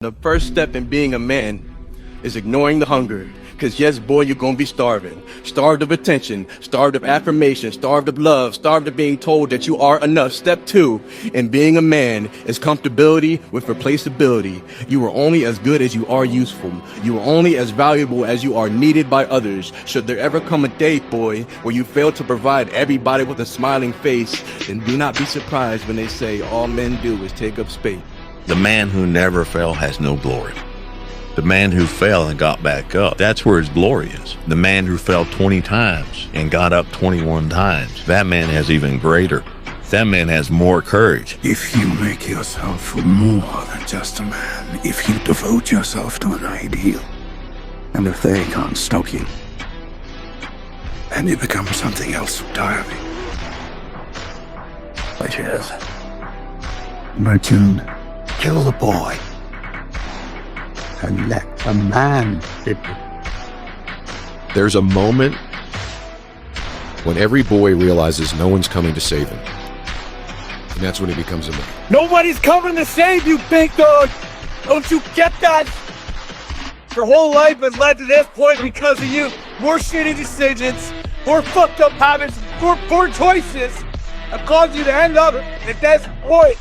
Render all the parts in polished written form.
The first step in being a man is ignoring the hunger. Cause yes, boy, you're gonna be starving. Starved of attention, starved of affirmation, starved of love, starved of being told that you are enough. Step 2 in being a man is comfortability with replaceability. You are only as good as you are useful. You are only as valuable as you are needed by others. Should there ever come a day, boy, where you fail to provide everybody with a smiling face, then do not be surprised when they say all men do is take up space. The man who never fell has no glory. The man who fell and got back up, that's where his glory is. The man who fell 20 times and got up 21 times, that man has even greater. That man has more courage. If you make yourself more than just a man, if you devote yourself to an ideal, and if they can't stop you, then you become something else entirely. Which is, Merchant, kill the boy and let a man live. There's a moment when every boy realizes no one's coming to save him. And that's when he becomes a man. Nobody's coming to save you, big dog! Don't you get that? Your whole life has led to this point because of you. More shitty decisions, more fucked up habits, more poor choices have caused you to end up at this point.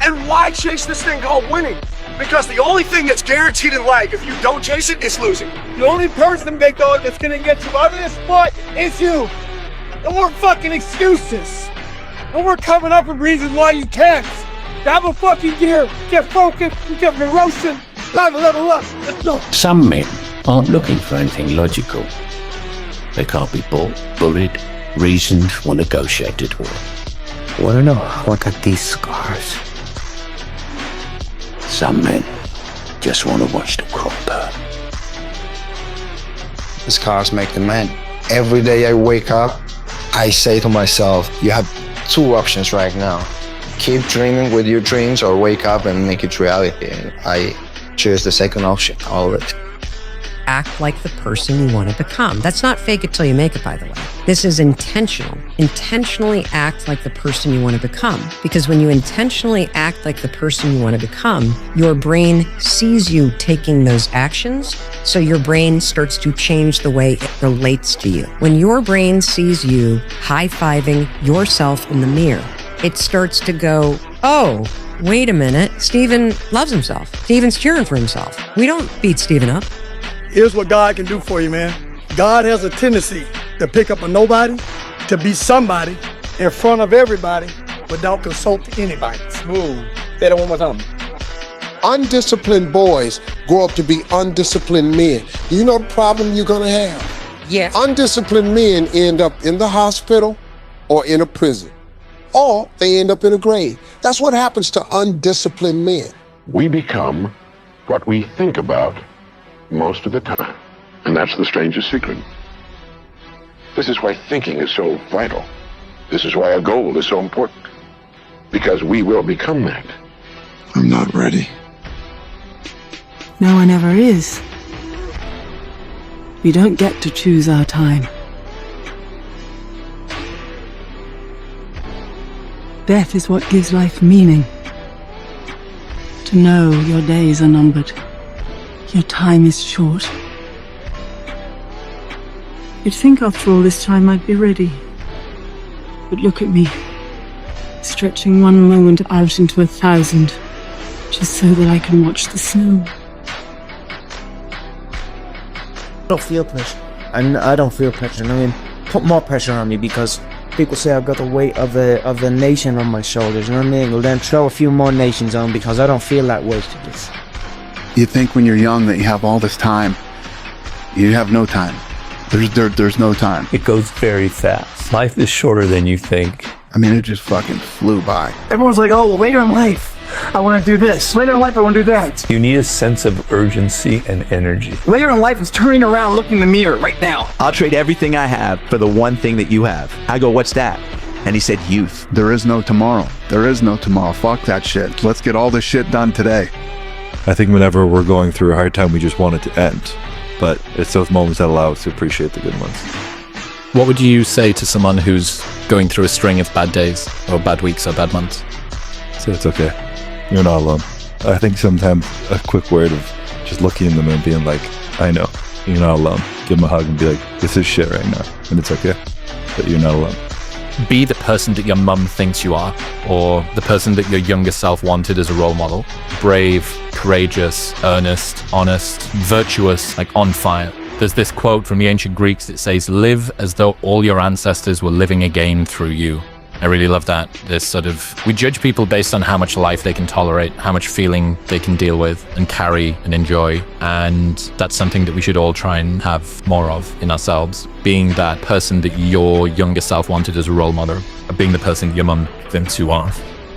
And why chase this thing called winning? Because the only thing that's guaranteed in life, if you don't chase it, is losing. The only person, big dog, that's gonna get you out of this spot is you. No more fucking excuses. No more coming up with reasons why you can't. Have a fucking gear, get focused, get ferocious, level up. Let's go. Some men aren't looking for anything logical. They can't be bought, bullied, reasoned, or negotiated with. Wanna know what are these scars? Some men just want to watch the crop burn. The scars make the man. Every day I wake up, I say to myself, you have two options right now. Keep dreaming with your dreams or wake up and make it reality. And I choose the second option always. Act like the person you want to become. That's not fake it till you make it, by the way. This is intentional. Intentionally act like the person you want to become. Because when you intentionally act like the person you want to become, your brain sees you taking those actions, so your brain starts to change the way it relates to you. When your brain sees you high-fiving yourself in the mirror, it starts to go, oh, wait a minute, Steven loves himself. Steven's cheering for himself. We don't beat Steven up. Here's what God can do for you, man. God has a tendency to pick up a nobody, to be somebody in front of everybody without consulting anybody. Smooth. Say that one more time. Undisciplined boys grow up to be undisciplined men. Do you know the problem you're gonna have? Yeah. Undisciplined men end up in the hospital or in a prison, or they end up in a grave. That's what happens to undisciplined men. We become what we think about most of the time. And that's the strangest secret. This is why thinking is so vital. This is why a goal is so important. Because we will become that. I'm not ready. No one ever is. We don't get to choose our time. Death is what gives life meaning. To know your days are numbered. Your time is short. You'd think after all this time I'd be ready. But look at me, stretching one moment out into 1,000, just so that I can watch the snow. I don't feel pressure. I don't feel pressure. I mean, put more pressure on me because people say I've got the weight of the nation on my shoulders, you know what I mean? Well then throw a few more nations on because I don't feel that weight. You think when you're young that you have all this time. You have no time. There's no time. It goes very fast. Life is shorter than you think. I mean, it just fucking flew by. Everyone's like, oh, well, later in life, I want to do this. Later in life, I want to do that. You need a sense of urgency and energy. Later in life is turning around, looking in the mirror right now. I'll trade everything I have for the one thing that you have. I go, what's that? And he said, youth. There is no tomorrow. There is no tomorrow. Fuck that shit. Let's get all this shit done today. I think whenever we're going through a hard time, we just want it to end. But it's those moments that allow us to appreciate the good ones. What would you say to someone who's going through a string of bad days, or bad weeks, or bad months? So it's okay. You're not alone. I think sometimes a quick word of just looking in them and being like, I know, you're not alone. Give them a hug and be like, this is shit right now. And it's okay, but you're not alone. Be the person that your mum thinks you are, or the person that your younger self wanted as a role model. Brave, courageous, earnest, honest, virtuous, like on fire. There's this quote from the ancient Greeks that says, live as though all your ancestors were living again through you. I really love that. This sort of, we judge people based on how much life they can tolerate, how much feeling they can deal with and carry and enjoy. And that's something that we should all try and have more of in ourselves. Being that person that your younger self wanted as a role model, or being the person your mum thinks you are.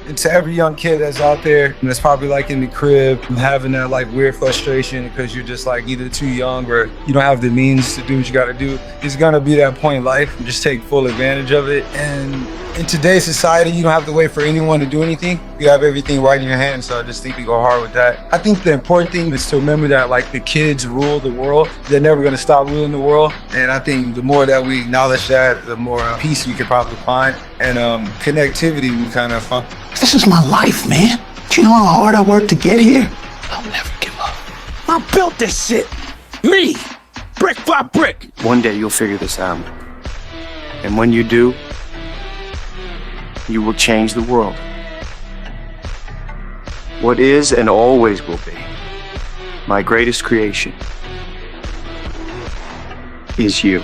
And to every young kid that's out there and that's probably like in the crib and having that like weird frustration because you're just like either too young or you don't have the means to do what you got to do, it's gonna be that point in life. Just take full advantage of it. And in today's society, you don't have to wait for anyone to do anything. You have everything right in your hands, so I just think we go hard with that. I think the important thing is to remember that like the kids rule the world. They're never gonna stop ruling the world. And I think the more that we acknowledge that, the more peace we could probably find. And connectivity we kind of find. This is my life, man. Do you know how hard I worked to get here? I'll never give up. I built this shit. Me. Brick by brick. One day you'll figure this out. And when you do, you will change the world. What is and always will be my greatest creation is you.